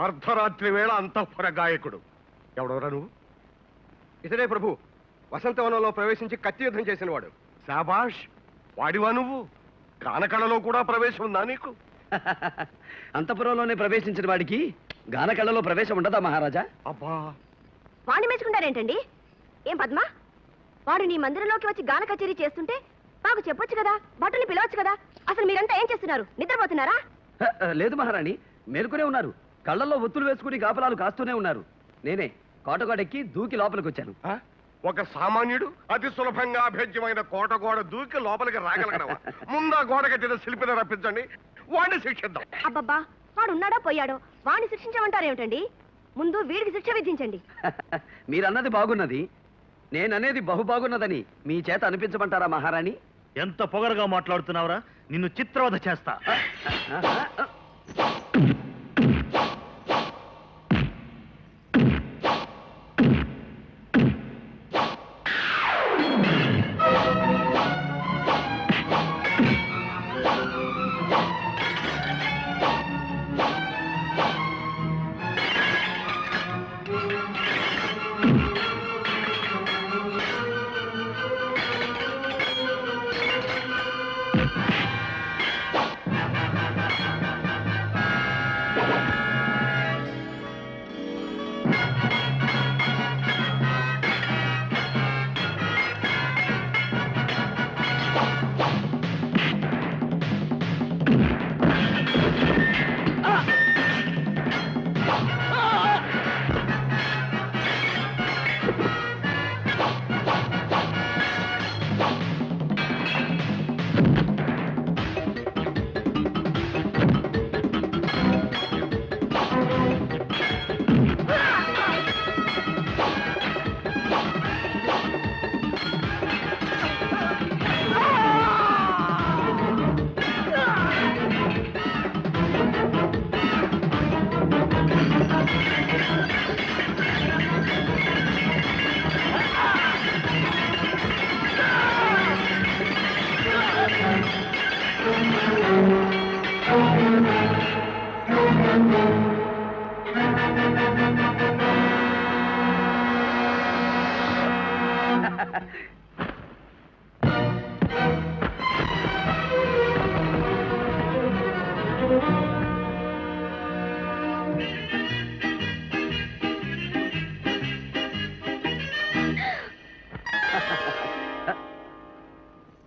అర్ధరాత్రి వేళ అంతఃపుర గాయకుడు ఎవడవరా నువ్వు? ఇతడే ప్రభు, వసంతవనంలో ప్రవేశించి కత్తి యుద్ధం చేసిన వాడు. శాబాష్, వాడివా నువ్వు? గానకళలో కూడా ప్రవేశం ఉందా నీకు? అంతఃపురంలోనే ప్రవేశించిన వాడికి గానకళలో ప్రవేశం ఉండదా మహారాజా? అబ్బా, వాణ్ణి మెచ్చుకుంటారేంటండి? ఏం పద్మ, వాడు నీ మందిరంలోకి వచ్చి గాన కచేరీ చేస్తుంటే మాకు చెప్పొచ్చు కదా, భటుల్ని పిలవచ్చు కదా. అసలు మీరంతా ఏం చేస్తున్నారు? నిద్రపోతున్నారా? లేదు మహారాణి, మేలుకునే ఉన్నారు. కళ్ళల్లో ఒత్తులు వేసుకుని కాపలాలు కాస్తూనే ఉన్నారు. నేనే కోటగోడెక్కి దూకి లోపలికి వచ్చాను. ఒక సామాన్యుడు అతి సులభంగా అభేద్యమైన కోట గోడ దూకి లోపలికి రాగలగడవా? ముందా గోడ కట్టిన శిల్పిని రప్పించండి, వాడిని శిక్షిద్దాం. అబ్బబ్బా, వాడు ఉన్నాడో పోయాడో, వాడిని శిక్షించమంటారేమిటండి? ముందు వీడికి శిక్ష విధించండి. మీరన్నది బాగున్నది, నేననేది బహు బాగున్నదని మీ చేత అనిపించమంటారా మహారాణి? ఎంత పొగరుగా మాట్లాడుతున్నావురా, నిన్ను చిత్రవధ చేస్తా.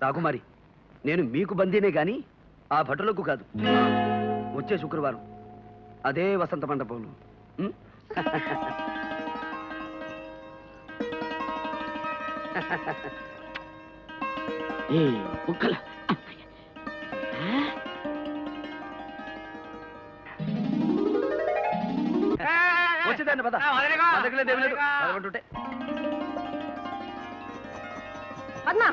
రాకుమారి, నేను మీకు బందీనే గాని ఆ భటులకు కాదు. వచ్చే శుక్రవారం అదే వసంత మండపంలో. వచ్చేదాన్ని పద, దేవుడు పద్మ,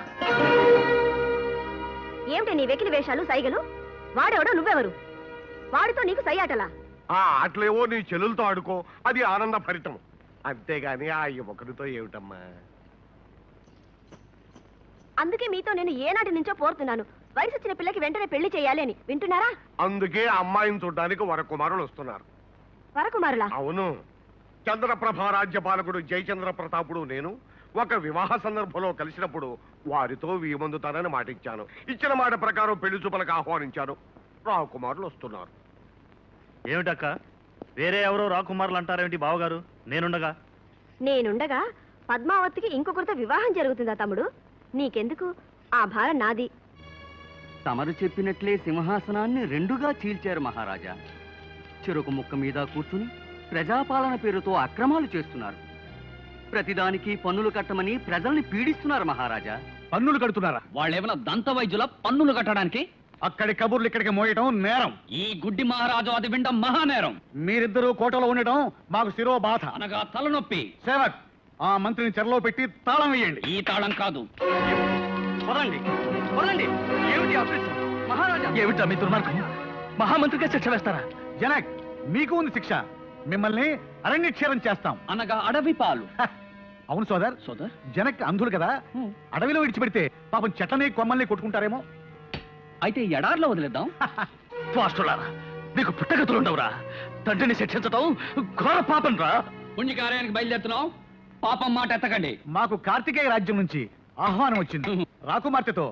ఏమిటి నీ వెకిలి వేషాలు, సైగలు? వాడెవడో, నువ్వెవరు? వాడితో నీకు సయ్యాటలా? ఆ ఆటలేవో నీ చెల్లెలతో ఆడుకో, అది ఆనంద భరితం. అంతేగాని ఆ ఒకరితో ఏమిటమ్మా? అందుకే మీతో నేను ఏనాటి నుంచో పోరుతున్నాను, వయసు వచ్చిన పిల్లకి వెంటనే పెళ్లి చేయాలి అని. వింటున్నారా? అందుకే అమ్మాయిని చూడడానికి వరకుమారులు వస్తున్నారు. వరకుమారులా? అవును. చంద్రప్రభ రాజ్యపాలకుడు జయచంద్ర ప్రతాపుడు నేను ఒక వివాహ సందర్భంలో కలిసినప్పుడు వారితో వీమందుతానని మాట ఇచ్చాను. ఇచ్చిన మాట ప్రకారం పెళ్లి చూపులకు ఆహ్వానించాను. రాకుమారులు వస్తున్నారు. ఏమిటక్క, వేరే ఎవరో రాకుమారులు అంటారేమిటి బావగారు? నేనుండగా పద్మావతికి ఇంకొకరితో వివాహం జరుగుతుందా తమ్ముడు? నీకెందుకు, ఆ భారం నాది. తమరు చెప్పినట్లే సింహాసనాన్ని రెండుగా చీల్చారు మహారాజా. చెరుకు ముక్క మీద కూర్చుని ప్రజాపాలన పేరుతో అక్రమాలు చేస్తున్నారు. ప్రతిదానికి పన్నులు కట్టమని ప్రజల్ని పీడిస్తున్నారు మహారాజా. పన్నులు కడుతున్నారా? వాళ్ళేమైనా దంత వైద్యుల పన్నులు కట్టడానికి? అక్కడి కబుర్లు ఇక్కడికి మోయటం నేరం. ఈ గుడ్డి మహారాజు అది వినడం మహానేరం. మీరిద్దరూ కోటలో ఉండటం మాకు శిరో బాధ. అనగా తలనొప్పి. సేవక్, ఆ మంత్రిని చెరలో పెట్టి తాళం వేయండి. ఈ తాళం కాదు. వదండి, వదండి. ఏమిటి అభ్యర్థం? మహారాజా, ఏమిటా మీ దుర్మార్గం? మహామంత్రిగా శిక్ష వేస్తారా? జనక్, మీకు ఉంది శిక్ష. మిమ్మల్ని అరణ్యక్షేరం చేస్తాం. అనగా అడవి పాలు. అవును సోదర్. జనక్ అంధులు కదా, అడవిలో విడిచిపెడితే పాపం చెట్లని కొమ్మల్ని కొట్టుకుంటారేమో. అయితే ఎడార్లో వదిలేద్దాం. త్వాష్టులారా, నీకు పుట్టగతులు ఉండవురా. తండ్రిని శిక్షించటం ఘోర పాపం రా. పుణ్యకార్యానికి బయలుదేరుతున్నాం, పాపం మాట ఎత్తకండి. మాకు కార్తికేయ రాజ్యం నుంచి ఆహ్వానం వచ్చింది. రాకుమార్తెతో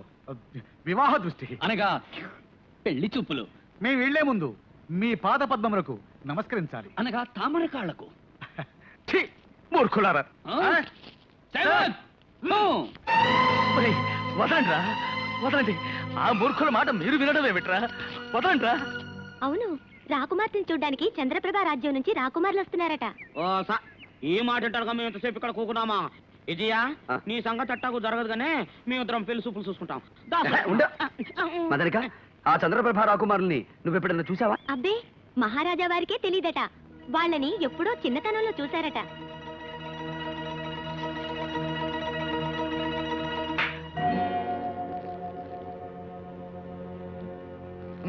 వివాహ దృష్టి అనగా పెళ్లి చూపులు. మేము వెళ్లే ముందు మీ పాద పద్మములకు నమస్కరించాలి. అనగా తామర కాళ్లకు. ఛీ, మూర్ఖులారా. వదలండి రా, వదలండి. ఆ మూర్ఖుల మాట మీరు వినడమే విట్రా. వదలండి రా. అవును, రాకుమార్తెని చూడ్డానికి చంద్రప్రభ రాజ్యం నుంచి రాకుమారులు వస్తున్నారట. ఈ మాట అంటారుగా మేము ఎంతసేపు ఇక్కడ కూకున్నామా? ఇదియా నీ సంగతి అట్టాకు జరగదు కానీ మేమిద్దరం పెళ్లి చూపులు చూసుకుంటాం. మదనిక, ఆ చంద్రప్రభ రాకుమారుల్ని నువ్వు ఎప్పుడన్నా చూసావా? అబ్బే, మహారాజా వారికే తెలీదట. వాళ్ళని ఎప్పుడో చిన్నతనంలో చూశారట.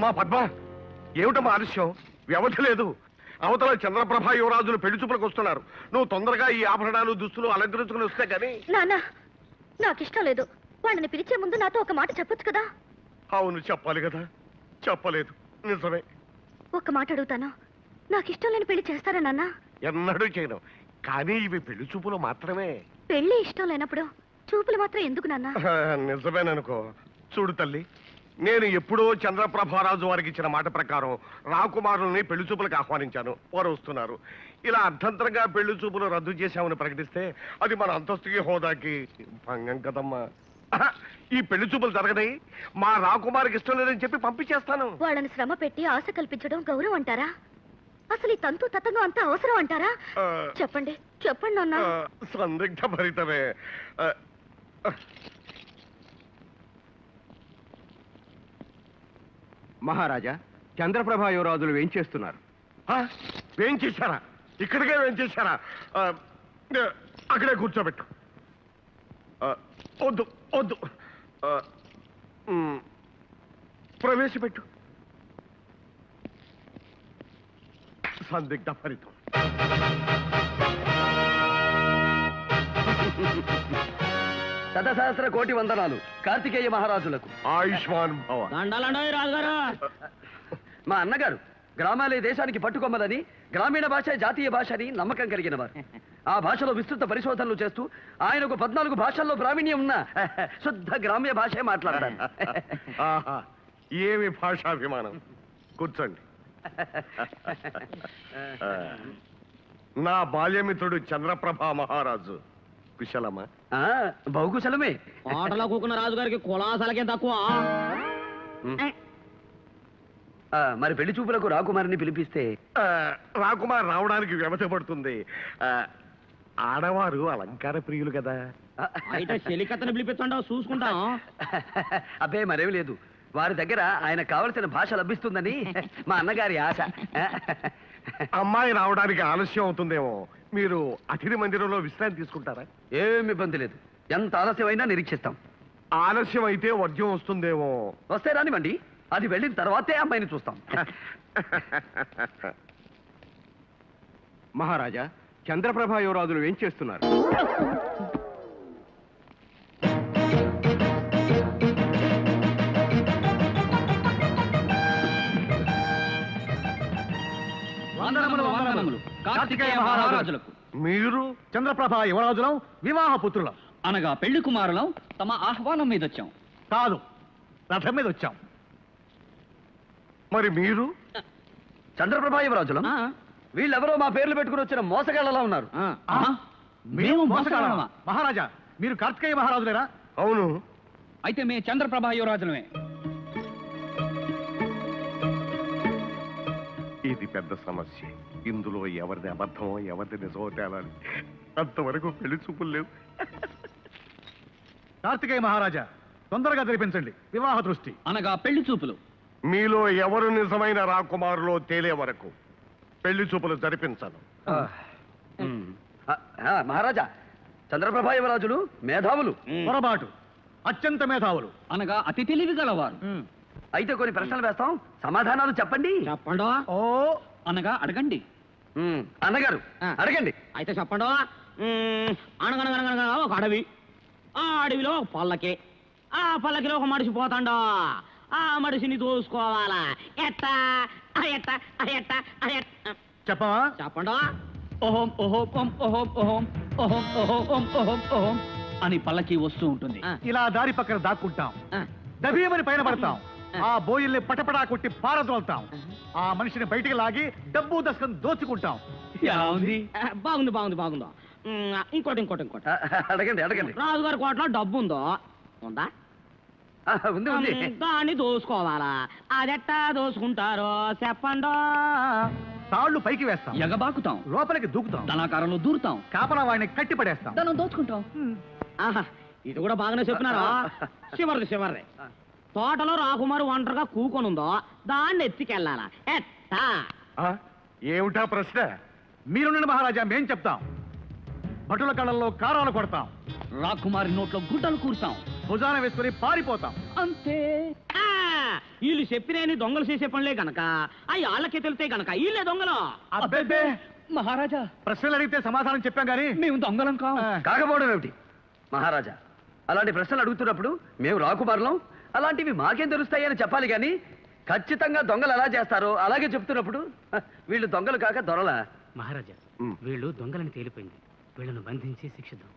మా పద్మ, ఏమిటమ్మా ఆలస్యం? వ్యవధి లేదు. అవతల చంద్రప్రభ యువరాజులు పెళ్లి చూపులకు వస్తున్నారు. నువ్వు తొందరగా ఈ ఆభరణాలు దుస్తులు అలంకరించుకుని వస్తే గానీ. నాన్న, నాకిష్టం లేదు. వాళ్ళని పిలిచే ముందు నాతో ఒక మాట చెప్పొచ్చు కదా. అవును, చెప్పాలి కదా. చెప్పలేదు. నిజమే. ఒక మాట అడుగుతాను, నాకిష్టం లేని పెళ్లి చేస్తారా నాన్న? ఎన్నడూ చేయను. కానీ ఇవి పెళ్లి చూపులు మాత్రమే. పెళ్లి ఇష్టం లేనప్పుడు చూపులు మాత్రం ఎందుకు నాన్న? నిజమేననుకో. చూడు తల్లి, నేను ఎప్పుడో చంద్రప్రభారాజు వారికి ఇచ్చిన మాట ప్రకారం రాకుమారుల్ని పెళ్లి చూపులకు ఆహ్వానించాను. వారు వస్తున్నారు. ఇలా అర్ధంతరంగా పెళ్లి చూపులు రద్దు చేశామని ప్రకటిస్తే అది మన అంతస్తుకి హోదాకి భంగం కదమ్మా. ఈ పెళ్లి చూపులు జరగనాయి. మా రాకుమారికి ఇష్టం లేదని చెప్పి పంపించేస్తాను. వాళ్ళని శ్రమ పెట్టి ఆశ కల్పించడం గౌరవం అంటారా? అసలు ఈ తంతు తతంగం అంతా అవసరం అంటారా? చెప్పండి, చెప్పండి నాన్న. సందిగ్ధ భరితమే. మహారాజా, చంద్రప్రభ యువరాజులు ఏం చేస్తున్నారు? ఏం చేశారా? ఇక్కడికే ఏం చేశారా? అక్కడే కూర్చోబెట్టు. వద్దు వద్దు, ప్రవేశపెట్టు. సందిగ్ధ ఫలితం. శతసహస్ర కోటి వందనాలు కార్తికేయ మహారాజులకు. ఆయుష్మాన్ భవ. దండాలండి రాజుగారు. మా అన్నగారు గ్రామాలే దేశానికి పట్టుకొమ్మదని, గ్రామీణ భాష జాతీయ భాష అని నమ్మకం కలిగిన వారు. ఆ భాషలో విస్తృత పరిశోధనలు చేస్తూ ఆయనకు 14 భాషల్లో ప్రావీణ్యం ఉన్న శుద్ధ గ్రామ్య భాషే మాట్లాడారు. ఆహా, ఏమి భాషాభిమానం. కూర్చోండి. నా బాల్యమిత్రుడు చంద్రప్రభ మహారాజు కుశలమా? బహుకుశలమే. కోటలో కూకున్న రాజుగారికి కులాసలకే తక్కువ. మరి పెళ్లి చూపులకు రాకుమారిని పిలిపిస్తే? రాకుమార్ రావడానికి వ్యవధి పడుతుంది. ఆడవారు అలంకార ప్రియులు కదా. అయితే చెలికత్తని పిలిపించండి, చూసుకుంటాం. అబ్బే, మరేమి లేదు. వారి దగ్గర ఆయన కావలసిన భాష లభిస్తుందని మా అన్నగారి ఆశ. అమ్మాయి రావడానికి ఆలస్యం అవుతుందేమో. మీరు అతిథి మందిరంలో విశ్రాంతి తీసుకుంటారా? ఏమి ఇబ్బంది లేదు. ఎంత ఆలస్యమైనా నిరీక్షిస్తాం. ఆలస్యం అయితే వర్జ్యం వస్తుందేమో. వస్తే రానివ్వండి, అది వెళ్ళిన తర్వాతే అమ్మాయిని చూస్తాం. మహారాజా, చంద్రప్రభ యువరాజులు ఏం చేస్తున్నారు? వందనములు, వందనములు కార్తికేయ మహారాజులకు. మీరు? చంద్రప్రభ యువరాజులం, వివాహ పుత్రులం. అనగా పెళ్లి కుమారులం తమ ఆహ్వానం మీద వచ్చాం. కాదు, రథం మీద వచ్చాం. మరి మీరు? చంద్రప్రభ యువరాజులం. వీళ్ళెవరో మా పేర్లు పెట్టుకుని వచ్చిన మోసగాళ్ళలా ఉన్నారు. మేము మోసగాళ్ళమా? మహారాజా, మీరు కార్తికేయ మహారాజులేరా? అవును. అయితే మేము చంద్రప్రభ యువరాజులమే. ఇది పెద్ద సమస్య. ఇందులో ఎవరిది అబద్ధమో ఎవరిది నిజమో తేలాలి. అంతవరకు పెళ్లి చూపులు లేవు. కార్తికేయ మహారాజా, తొందరగా జరిపించండి వివాహ దృష్టి. అనగా పెళ్లి చూపులు. మీలో ఎవరు నిజమైన రాకుమారులో తేలే వరకు పెళ్లి చూపులు జరిపించను. మహారాజా, చంద్రప్రభ యువరాజులు మేధావులు. పొరపాటు, అత్యంత మేధావులు. అనగా అతి తెలివి గలవారు. అయితే కొన్ని ప్రశ్నలు వేస్తాం, సమాధానాలు చెప్పండి. చెప్పండు. ఓ, అనగా అడగండి. అన్నగారు అడగండి. అయితే చెప్పండు. అనగనగనగనగా ఒక అడవి. ఆ అడవిలో ఒక పల్లకి. ఆ పల్లకిలో ఒక మనిషి పోతాడు. ఆ మనిషిని దోసుకోవాలా ఎట్టా? అయ్యట్ట అయ్యట్ట అయ్యట్ట చెప్పవా? చెప్పండా. ఓహోం ఓహోం ఓం ఓహోం ఓహోం ఓహోం ఓహోం ఓం ఓహోం ఓహోం అని పల్లకి వస్తూ ఉంటుంది. ఇలా దారి పక్కన దాక్కుంటాం, ఆ. దబీయమని పైన పడతాం, ఆ బోయిల్ని పటపడా కొట్టి పారదోల్తాం, ఆ మనిషిని బయటికి లాగి డబ్బు దశకం దోచుకుంటాం. ఎలా ఉంది? బాగుంది బాగుంది బాగుందో. ఇంకోటి ఇంకోటి ఇంకోటి. అడగండి అడగండి. రాజుగారి కోటలో డబ్బు ఉందో ఉందా? ఉంది ఉంది. దాన్ని దోసుకోవాలా? అదెట్టా దోసుకుంటారో చెప్పండో. తాళ్లు పైకి వేస్తాం, ఎగబాకుతాం, లోపలికి దూకుతాం, ధనాకారంలో దూరుతాం, కాపలా వాడిని కట్టి పడేస్తాం. ధనం దోచుకుంటాం. ఆహా, ఇది కూడా బాగానే చెప్పినారా? చివరిది తోటలో రాకుమారు ఒంటరిగా కూకొనుందో దాన్ని ఎత్తికెళ్ళాలా ఎట్టా? ఏమిటా ప్రశ్న? మీరుండండి మహారాజా, మేం చెప్తాం. భటుల కళ్ళల్లో కారాలు కొడతాం, రాకుమారి నోట్లో గుడ్డలు కూర్తాం, భుజాన వేసుకుని పారిపోతాం. అంతే. ఆ, వీళ్ళు చెప్పినేని దొంగలు చేసే పనులే గనక అవి వాళ్ళకే తెలితే గనక వీళ్ళే దొంగలు. అబ్బే, మహారాజా, ప్రశ్నలు అడిగితే సమాధానం చెప్పాం గానీ మేము దొంగలం కాం. కాకపోవడం ఏమిటి మహారాజా? అలాంటి ప్రశ్నలు అడుగుతున్నప్పుడు మేము రాకుమారులం, అలాంటివి మాకేం తెలుస్తాయి అని చెప్పాలి కానీ ఖచ్చితంగా దొంగలు ఎలా చేస్తారో అలాగే చెప్తున్నప్పుడు వీళ్ళు దొంగలు కాక దొరలా? మహారాజా, వీళ్ళు దొంగలని తేలిపోయింది. వీళ్ళను బంధించి శిక్షిద్దాం.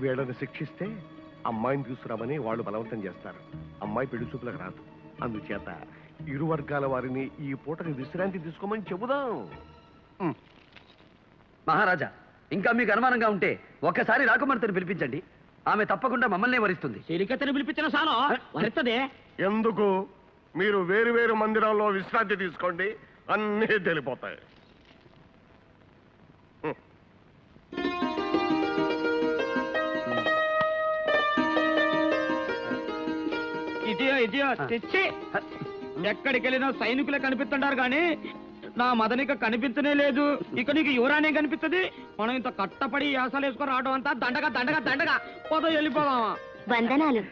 వీళ్ళని శిక్షిస్తే అమ్మాయిని తీసుకురామని వాళ్ళు బలవంతం చేస్తారు. అమ్మాయి పెళ్లి చూపులకు రాదు. అందుచేత ఇరు వర్గాల వారిని ఈ పూటకి విశ్రాంతి తీసుకోమని చెబుదాం. మహారాజా, ఇంకా మీకు అనుమానంగా ఉంటే ఒక్కసారి రాకుమార్తెను పిలిపించండి. ఆమె తప్పకుండా మమ్మల్ని వరిస్తుంది. చెలికత్తెని పిలిపించిన సాలో వరిస్తుంది. ఎందుకు? మీరు వేరు వేరు మందిరాల్లో విశ్రాంతి తీసుకోండి, అన్నీ తెలిపోతాయి. ఇదియో తెచ్చి ఎక్కడికి వెళ్ళినా సైనికులే కనిపిస్తుంటారు కానీ నా మదనిక కనిపించనే లేదు. ఇక నీకు యువరానే కనిపిస్తుంది. మనం ఇంత కట్టపడి యాసలు వేసుకొని రావడం అంతా దండగా దండగా దండగా పోదా వెళ్ళిపోదామా? వందనాలు.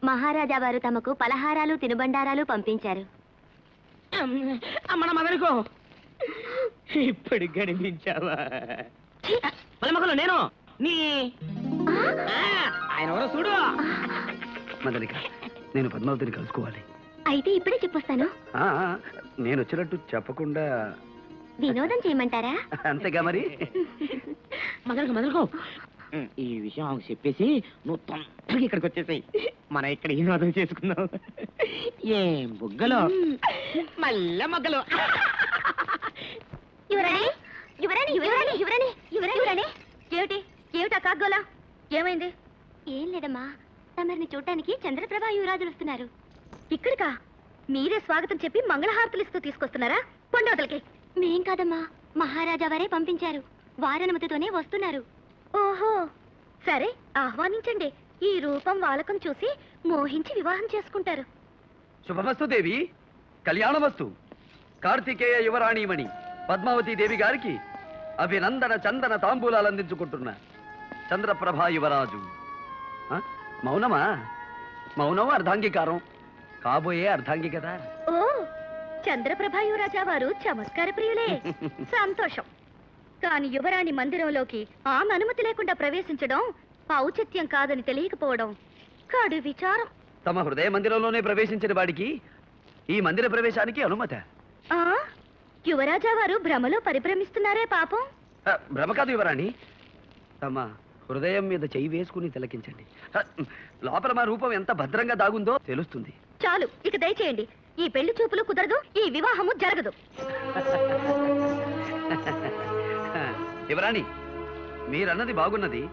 మహారాజా వారు తమకు పలహారాలు తినుబండారాలు పంపించారు. మన మదనికో ఇప్పుడు కనిపించావా? మగలు నేను నీ ఆయన ఎవరో చూడు. మదనిక, నేను పద్మావతిని కలుసుకోవాలి. అయితే ఇప్పుడే చెప్పొస్తాను. నేను వచ్చినట్టు చెప్పకుండా వినోదం చేయమంటారా? అంతేగా మరి. మదనకో ఈ విషయం ఆమెకు చెప్పేసి నువ్వు తొందరగా ఇక్కడికి వచ్చేసాయి. మనం ఇక్కడ ఈ వినోదం చేసుకుందాం. ఏం బుగ్గలు మళ్ళా మగ్గలు. యువరాణి యువరాణి యువరాణి యువరాణి యువరాణి యువరాణి ఏమిటి ఏమిటా కాగ్గోలా? ఏమైంది? ఏం లేదమ్మా, తమరిని చూడటానికి చంద్రప్రభ యువరాజులు వస్తున్నారు. ఇక్కడికా? మీరే స్వాగతం చెప్పి మంగళహారతులు ఇస్తూ తీసుకొస్తున్నారా? పొండవతలకి. మేం కాదమ్మా, మహారాజా వారే పంపించారు. వారనుమతితోనే వస్తున్నారు. ఓహో, సరే ఆహ్వానించండి. ఈ రూపం వాలకం చూసి మోహించి వివాహం చేసుకుంటారు. శుభమస్తు దేవి, కళ్యాణమస్తు. కార్తికేయ యువరాణిమణి పద్మావతి దేవి గారికి అభినందన చందన తాంబూలాలు అందించుకుంటున్న చంద్రప్రభా యువరాజు. మౌనమా? మౌనం అర్ధాంగీకారం, కాబోయే అర్ధాంగి కదా. ఓ, చంద్రప్రభ యువరాజా వారు చమత్కార ప్రియులే. సంతోషం. కాని యువరాణి మందిరంలోకి ఆమె అనుమతి లేకుండా ప్రవేశించడం ఔచిత్యం కాదని తెలియకపోవడం కడు విచారం. తమ హృదయ మందిరంలోనే ప్రవేశించిన వాడికి ఈ మందిర ప్రవేశానికి అనుమతి? యువరాజా వారు భ్రమలో పరిభ్రమిస్తున్నారే పాపం. భ్రమ కాదు యువరాణి, తమ హృదయం మీద చెయ్యి వేసుకుని తిలకించండి. లోపల మా రూపం ఎంత భద్రంగా దాగుందో తెలుస్తుంది. చాలు, ఇక దయచేయండి. ఈ పెళ్లి చూపులు కుదరదు, ఈ వివాహము జరగదు. యువరాణి, మీరన్నది బాగున్నది,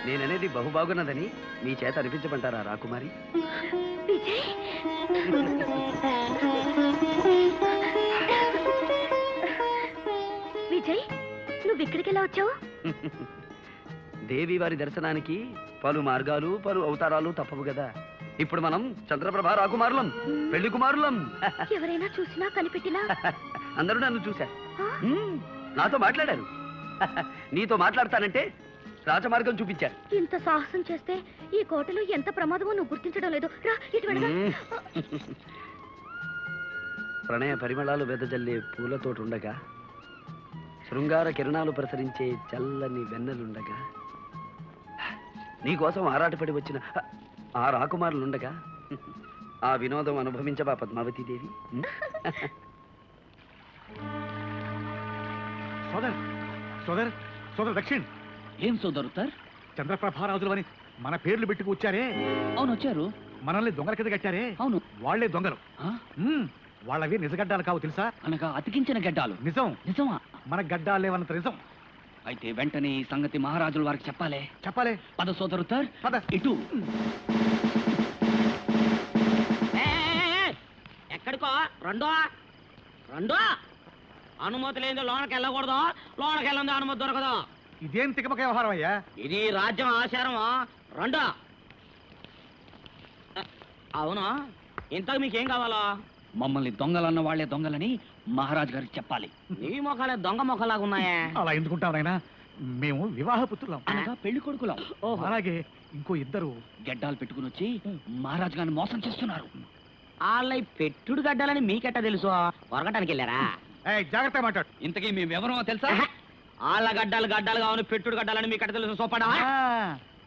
నేననేది బహు బాగున్నదని మీ చేత అనిపించమంటారా రాకుమారి? విజయ్, నువ్వు ఇక్కడికి ఎలా వచ్చావు? దేవి వారి దర్శనానికి పలు మార్గాలు పలు అవతారాలు తప్పవు కదా. ఇప్పుడు మనం చంద్రప్రభ రాకుమారులం, పెళ్లి కుమారులం. ఎవరైనా చూసినా కనిపెట్టినా అందరూ నన్ను చూశారు, నాతో మాట్లాడారు. నీతో మాట్లాడతానంటే రాజమార్గం చూపించారు. ఇంత సాహసం చేస్తే ఈ కోటలో ఎంత ప్రమాదమో నువ్వు గుర్తించడం లేదు. రా, ఇటు వెడగా. ప్రణయ పరిమళాలు వెదజల్లే పూలతోటుండగా, శృంగార కిరణాలు ప్రసరించే చల్లని వెన్నెలుండగా, నీకోసం ఆరాటపడి వచ్చిన ఆ రాకుమారులుండగా, ఆ వినోదం అనుభవించబా పద్మావతి దేవి. సోదర్ సోదర్ సోదర్ దక్షిణ్, ఏం సోదరుతార్? చంద్రప్రభారాజులు అని మన పేర్లు పెట్టుకు వచ్చారే, అవును వచ్చారు. మనల్ని దొంగల కింద కట్టారే, అవును. వాళ్లే దొంగలు. ఆ? వాళ్ళవి నిజగడ్డాలు కావు తెలుసా? అనగా అతికించిన గడ్డాలు. నిజం. నిజమా? మన గడ్డాలు లేవన్నంత నిజం. అయితే వెంటనే ఈ సంగతి మహారాజుల వారికి చెప్పాలి. చెప్పాలి. పద సోదరుతార్, పద. ఇటు. ఎక్కడికో రెండో రెండో అనుమతి లేదు, లోనకి వెళ్ళకూడదు. లోనకి వెళ్ళండి, అనుమతి దొరకదు. ఇదేం తికమక వ్యవహారం అయ్యా? ఇది రాజ్యం ఆచారం. రెండో. అవును, ఇంతకు మీకేం కావాలో? మమ్మల్ని దొంగలన్న వాళ్లే దొంగలని మహారాజు గారికి చెప్పాలి. నీ మొఖాలే దొంగ మొఖలాగా ఉన్నాయే. అలా ఎందుకుంటాం నాయనా? మేము వివాహ పుత్రులం. అనగా పెళ్లి కొడుకులం. అలాగే ఇంకో ఇద్దరు గడ్డాలు పెట్టుకుని వచ్చి మహారాజు గారిని మోసం చేస్తున్నారు. వాళ్ళ పెట్టుడు గడ్డాలని మీకెట్టా తెలుసు? కొరగటానికి వెళ్ళారా? జాగ్రత్తగా మాట్లాడు. ఇంతకీ మేమెవరో తెలుసా? వాళ్ళ గడ్డాలు గడ్డాలు కావాలి, పెట్టుడు గడ్డాలని మీకెట్ట తెలుసు? సోపడా.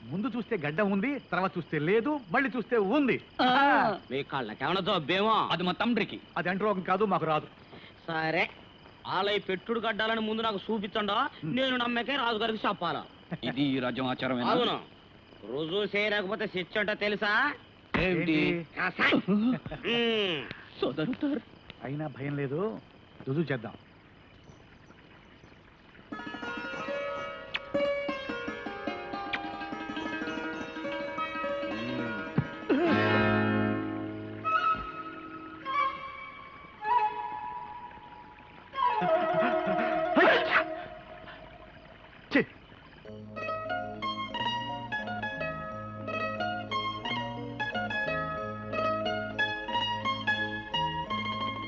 ముందు చూస్తే గడ్డ ఉంది, తర్వాత చూస్తే లేదు, మళ్ళీ చూస్తే ఉంది. మీ కళ్ళకేమన్నా జబ్బేమో? అది మా తండ్రికి. అది అంటరోగం కాదు, మాకు రాదు. సరే, వాళ్ళ పెట్టుడు గడ్డాలని ముందు నాకు చూపించండా, నేను నమ్మకే రాజుగారికి చెప్పాలా? ఇది ఈ రాజ్యం ఆచారం. అవును. రుజువు చేయలేకపోతే శిక్ష అంటే తెలుసా? ఏమిటి? ఉమ్. సోదరుతార్, అయినా భయం లేదు, రుజువు చేద్దాం.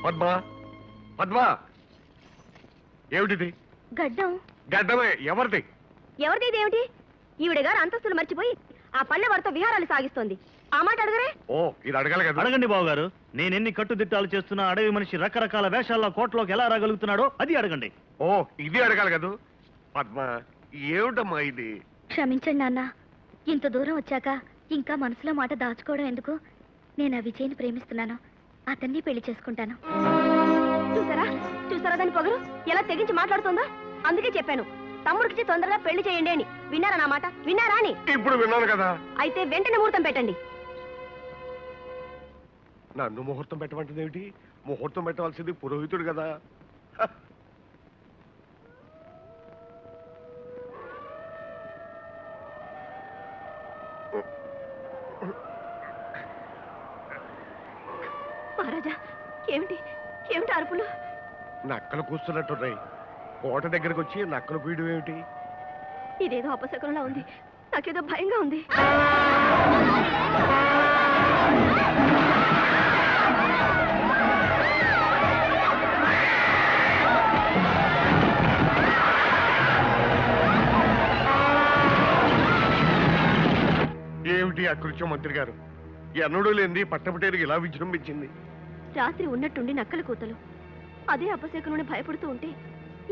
పద్మా, పద్మా, ఏమిటిది? గడ్డం. గడ్డమే. ఎవరిది? ఎవరిది ఏమిటి? ఈవిడ గారు అంతస్తులు మర్చిపోయి ఆ పల్లె వారితో విహారాలు సాగిస్తోంది. ఆ మాట అడగరే? ఓ, ఇది అడగాలి కదా. అడగండి బావగారు. నేనెన్ని కట్టుదిట్టాలు చేస్తున్నా అడవి మనిషి రకరకాల వేషాల్లో కోటలోకి ఎలా రాగలుగుతున్నాడో అది అడగండి. ఓ, ఇది అడగాలి కదా. పద్మా, ఏమిటమ్మా ఇది? క్షమించండి నాన్న, ఇంత దూరం వచ్చాక ఇంకా మనసులో మాట దాచుకోవడం ఎందుకు? నేను ఆ విజయ్ని ప్రేమిస్తున్నాను, అతన్ని పెళ్లి చేసుకుంటాను. చూసారా చూసారా దాని పొగరు ఎలా తెగించి మాట్లాడుతుందో? అందుకే చెప్పాను తమ్ముడికి తొందరగా పెళ్లి చేయండి అని. విన్నారా నా మాట? విన్నారా అని? ఇప్పుడు విన్నాను కదా. అయితే వెంటనే ముహూర్తం పెట్టండి. నన్ను ముహూర్తం పెట్టమంటుంది ఏమిటి? ముహూర్తం పెట్టవలసింది పురోహితుడు కదా. మహారాజా, ఏమిటి ఏమిటి అరుపులు? నక్కలు కూస్తున్నట్టున్నాయి. కోట దగ్గరకు వచ్చి నక్కలు పీయడం ఏమిటి? ఇదేదో అపశకునంలా ఉంది. నాకేదో భయంగా ఉంది. ఏమిటి అకృత్యం మంత్రి గారు? ఎన్నడూ లేనిది పట్టపటేరికి ఇలా విజృంభించింది. రాత్రి ఉన్నట్టుండి నక్కల కూతలు. అదే అపశకునుని భయపడుతూ ఉంటే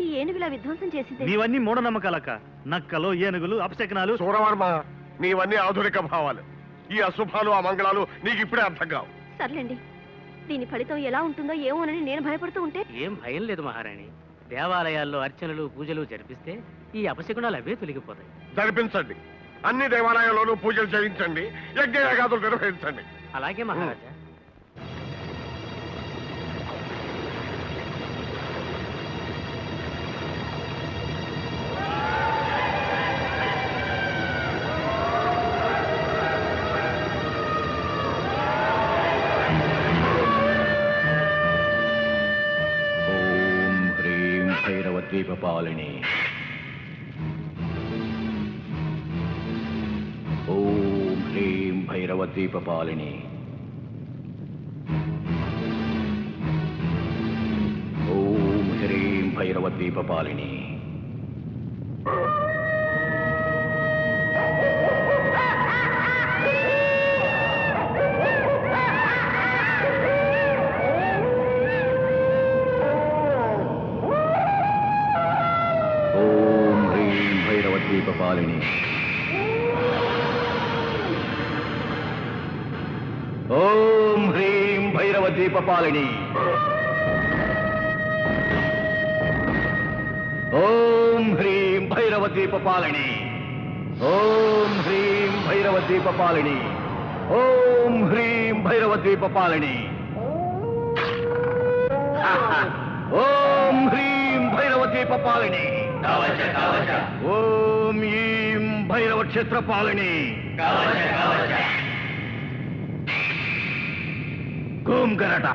ఈ ఏనుగులా విధ్వంసం చేసింది. నీవన్నీ మూఢనమ్మకాలక్క. నక్కలు, ఏనుగులు, అపశకనాలు. సూరవర్మ, నీవన్నీ ఆధునిక భావాలు. ఈ అశుభాలు, అమంగళాలు నీకు ఇప్పుడే అర్థం కావు. సర్లేండి, దీని ఫలితం ఎలా ఉంటుందో ఏమోనని నేను భయపడుతూ ఉంటే. ఏం భయం లేదు మహారాణి. దేవాలయాల్లో అర్చనలు పూజలు జరిపిస్తే ఈ అపశకునాలు అవే తొలగిపోతాయి. జరిపించండి. అన్ని దేవాలయాల్లోనూ పూజలు చేయించండి, యజ్ఞయాగాదులు నిర్వహించండి. అలాగే మహారాజా. ద్వీపపాలిని. ఓం హ్రీం భైరవద్వీపపాలిని. ఓం హ్రీం భైరవద్వీపపాలిని. ద్వీపపాలిని. ఓం హ్రీం ద్వీపపాలిని ఓం హ్రీం భైరవ ద్వీపపాలిని ఓం హ్రీం భైరవ ద్వీపపాలిని ఓం హ్రీం భైరవ ద్వీపపాలిని ఓం హ్రీం భైరవ ద్వీపపాలిని ఓం ఈం భైరవ క్షేత్రపాలిని గోం గరట